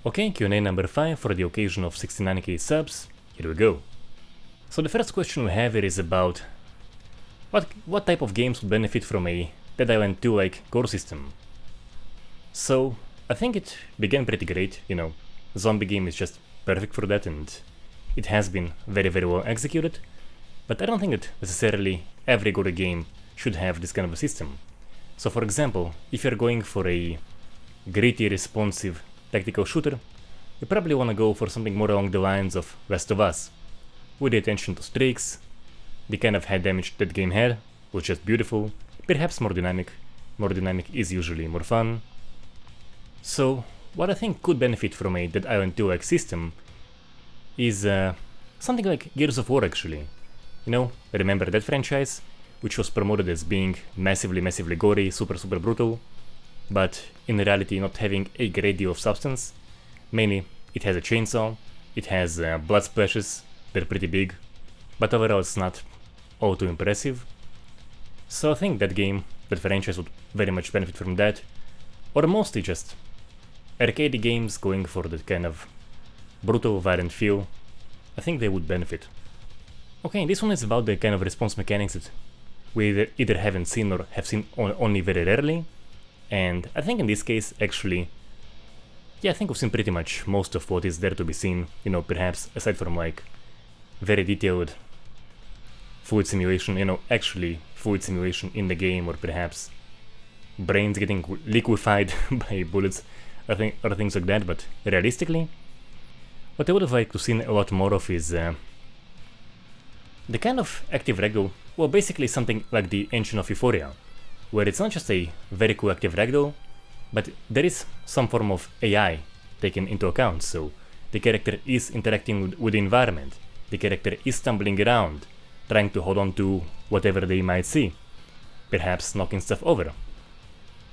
Okay, Q&A number 5 for the occasion of 69k subs. Here we go. So the first question we have here is about what type of games would benefit from a Dead Island 2 like core system. So I think it began pretty great, zombie game is just perfect for that and it has been very well executed, but I don't think that necessarily every gore game should have this kind of a system. So for example, if you're going for a gritty, responsive tactical shooter, you probably want to go for something more along the lines of Last of Us, with the attention to streaks, the kind of head damage that game had was just beautiful, perhaps more dynamic. More dynamic is usually more fun. So what I think could benefit from a Dead Island 2 like system is something like Gears of War actually. Remember that franchise, which was promoted as being massively gory, super brutal, but in reality not having a great deal of substance. Mainly, it has a chainsaw, it has blood splashes, they're pretty big, but overall it's not all too impressive. So I think that franchise would very much benefit from that, or mostly just arcade games going for that kind of brutal, violent feel. I think they would benefit. Okay, this one is about the kind of response mechanics that we either haven't seen or have seen only very rarely, and I think in this case actually, I think we've seen pretty much most of what is there to be seen, perhaps aside from like very detailed fluid simulation, actually fluid simulation in the game, or perhaps brains getting liquefied by bullets, or things like that, but realistically, what I would have liked to see a lot more of is the kind of active ragdoll, well basically something like the engine of Euphoria, where it's not just a very cool active ragdoll, but there is some form of AI taken into account, so the character is interacting with the environment, the character is stumbling around, trying to hold on to whatever they might see, perhaps knocking stuff over.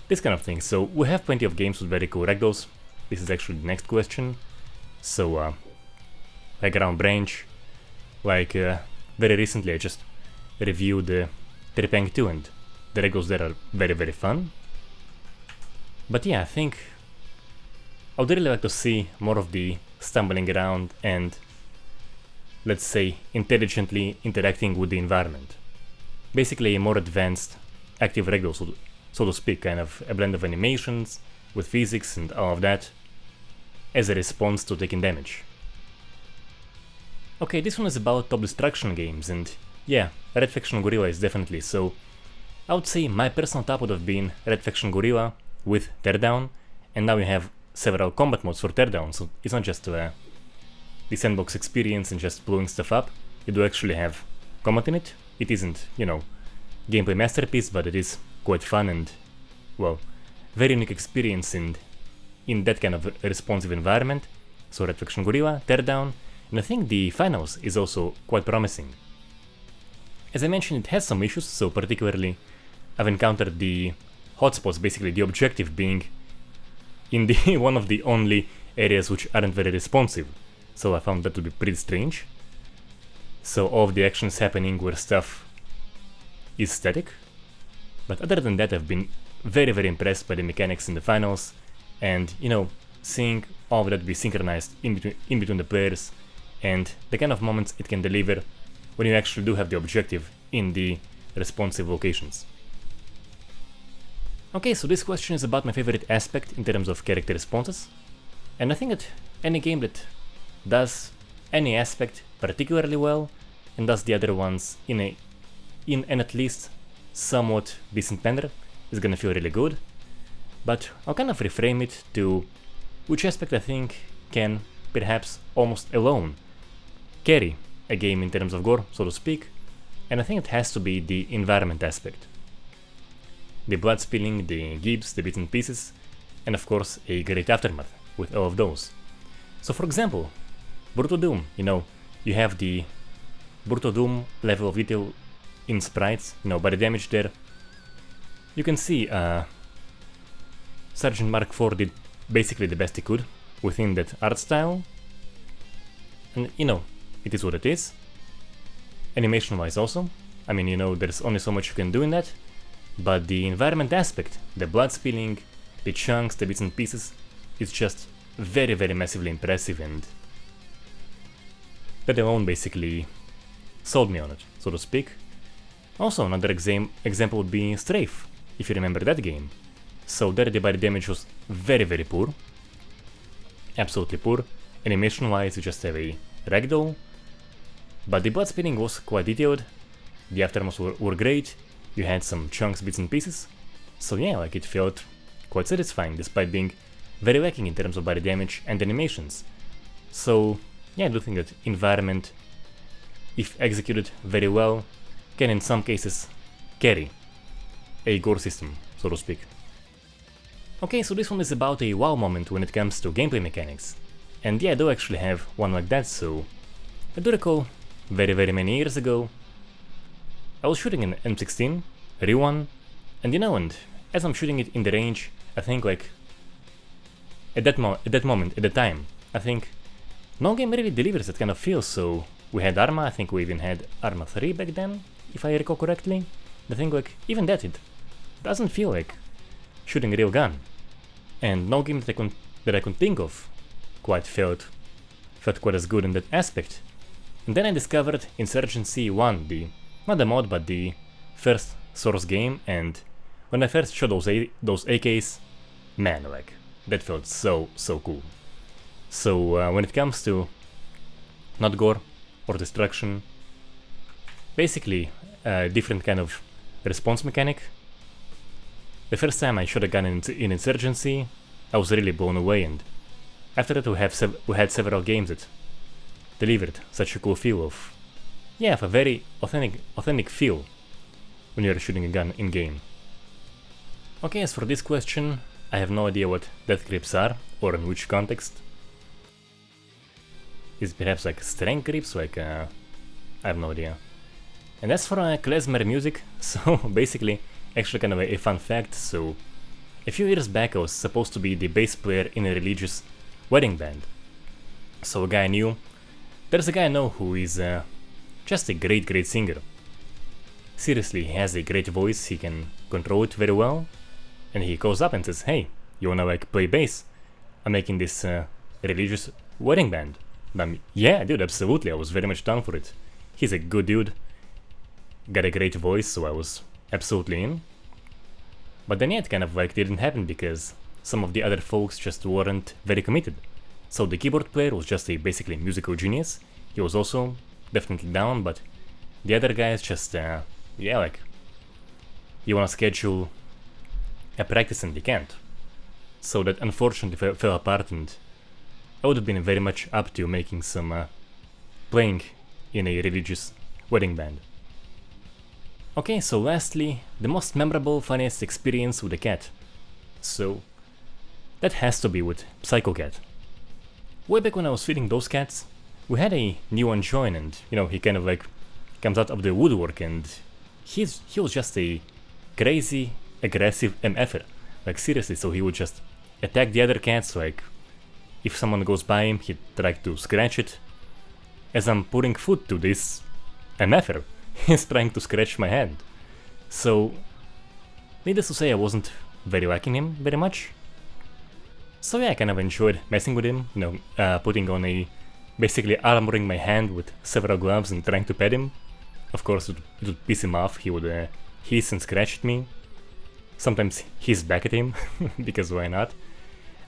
This kind of thing, so we have plenty of games with very cool ragdolls. This is actually the next question. So, like around Branch, very recently I just reviewed Tripang 2 and the ragdolls there are very fun. But I think I would really like to see more of the stumbling around and, let's say, intelligently interacting with the environment. Basically a more advanced active ragdoll, so to speak, kind of a blend of animations with physics and all of that as a response to taking damage. Okay, this one is about top destruction games, and Red Faction Guerrilla is definitely so. I would say my personal top would have been Red Faction Guerrilla with Teardown, and now you have several combat modes for Teardown, so it's not just the sandbox experience and just blowing stuff up. You do actually have combat in it. It isn't, gameplay masterpiece, but it is quite fun and, well, very unique experience in that kind of responsive environment. So Red Faction Guerrilla, Teardown, and I think the finals is also quite promising. As I mentioned, it has some issues, so particularly I've encountered the hotspots, basically the objective being in the one of the only areas which aren't very responsive, so I found that to be pretty strange. So all of the actions happening where stuff is static, but other than that I've been very impressed by the mechanics in the finals, and seeing all of that be synchronized in between the players, and the kind of moments it can deliver when you actually do have the objective in the responsive locations. Okay, so this question is about my favorite aspect in terms of character responses, and I think that any game that does any aspect particularly well and does the other ones in an at least somewhat decent manner is gonna feel really good, but I'll kind of reframe it to which aspect I think can perhaps almost alone carry a game in terms of gore, so to speak, and I think it has to be the environment aspect. The blood spilling, the gibs, the bits and pieces, and of course a great aftermath with all of those. So for example, Brutal Doom, you have the Brutal Doom level of detail in sprites, by the damage there. You can see Sergeant Mark IV did basically the best he could within that art style, and it is what it is. Animation wise also, there's only so much you can do in that, but the environment aspect, the blood spilling, the chunks, the bits and pieces, it's just very, very massively impressive, and that alone basically sold me on it, so to speak. Also, another example would be Strafe, if you remember that game. So there the body damage was very, very poor. Absolutely poor. Animation-wise, you just have a ragdoll. But the blood spitting was quite detailed. The aftermaths were great. You had some chunks, bits and pieces. So yeah, like it felt quite satisfying, despite being very lacking in terms of body damage and animations. So yeah, I do think that environment, if executed very well, can in some cases carry a gore system, so to speak. Okay, so this one is about a wow moment when it comes to gameplay mechanics. And yeah, I do actually have one like that, so I do recall very, very many years ago, I was shooting an M16, a real one, and and as I'm shooting it in the range, I think like, at that moment, at the time, I think, no game really delivers that kind of feel, so we had Arma, I think we even had Arma 3 back then, if I recall correctly. I think like, even that, it doesn't feel like shooting a real gun. And no game that I could think of quite felt quite as good in that aspect. And then I discovered Insurgency 1, not the mod, but the first Source game, and when I first shot those AKs, man, like, that felt so cool. So when it comes to not gore or destruction, basically a different kind of response mechanic. The first time I shot a gun in Insurgency, I was really blown away, and after that we had several games that delivered such a cool feel of, yeah, of a very authentic feel when you're shooting a gun in-game. Okay, as for this question, I have no idea what death grips are, or in which context. Is it perhaps like strength grips, like, I have no idea. And as for klezmer music, so basically, actually kind of a fun fact, so a few years back I was supposed to be the bass player in a religious wedding band. So a guy I knew, there's a guy I know who is just a great singer. Seriously, he has a great voice, he can control it very well, and he goes up and says, hey, you wanna like play bass? I'm making this religious wedding band. Yeah, dude, absolutely, I was very much down for it. He's a good dude, got a great voice, so I was absolutely in. But then yeah, it kind of like didn't happen because some of the other folks just weren't very committed. So the keyboard player was just a basically musical genius. He was also definitely down, but the other guys just, yeah, like, you wanna schedule a practice and they can't. So that unfortunately fell apart, and I would have been very much up to making some playing in a religious wedding band. Okay, so lastly, the most memorable, funniest experience with a cat. So that has to be with Psycho Cat. Way back when I was feeding those cats, we had a new one join, and he kind of like comes out of the woodwork, and he was just a crazy, aggressive MFer. Like seriously, so he would just attack the other cats, like if someone goes by him, he'd try to scratch it. As I'm putting food to this MFer, he's trying to scratch my hand. So, needless to say, I wasn't very liking him very much. So yeah, I kind of enjoyed messing with him, putting on basically armoring my hand with several gloves and trying to pet him. Of course, it would piss him off, he would hiss and scratch at me. Sometimes hiss back at him, because why not?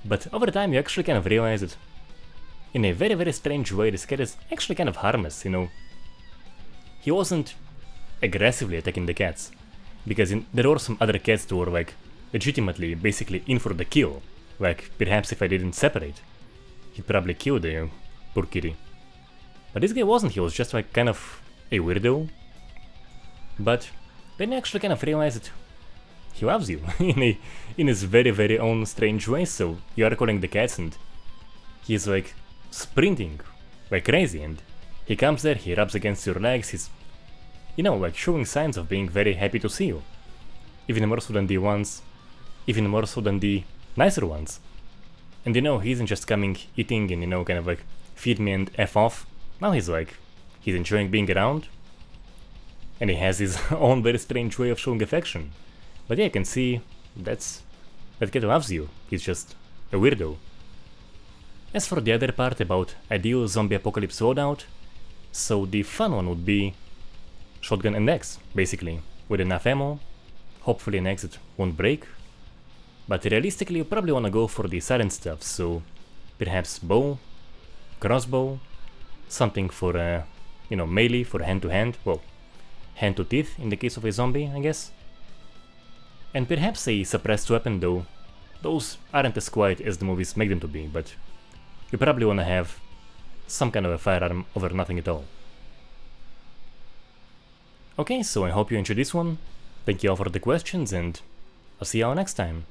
But over time you actually kind of realize that in a very strange way this cat is actually kind of harmless, He wasn't aggressively attacking the cats, because there were some other cats that were like legitimately basically in for the kill. Like perhaps if I didn't separate, he'd probably kill the poor kitty. But this guy wasn't, he was just like kind of a weirdo. But then you actually kind of realize that he loves you in his very own strange way. So you are calling the cats and he's like sprinting like crazy, and he comes there, he rubs against your legs, he's like showing signs of being very happy to see you. Even more so than the nicer ones. And he isn't just coming, eating and kind of like feed me and F off. Now he's enjoying being around. And he has his own very strange way of showing affection. But yeah, I can see that cat loves you. He's just a weirdo. As for the other part about ideal zombie apocalypse loadout, so the fun one would be shotgun and axe, basically, with enough ammo, hopefully an axe that won't break, but realistically you probably wanna go for the silent stuff, so perhaps bow, crossbow, something for, melee, for hand to hand, well, hand to teeth in the case of a zombie, I guess. And perhaps a suppressed weapon, though those aren't as quiet as the movies make them to be, but you probably wanna have some kind of a firearm over nothing at all. Okay, so I hope you enjoyed this one, thank you all for the questions, and I'll see you all next time.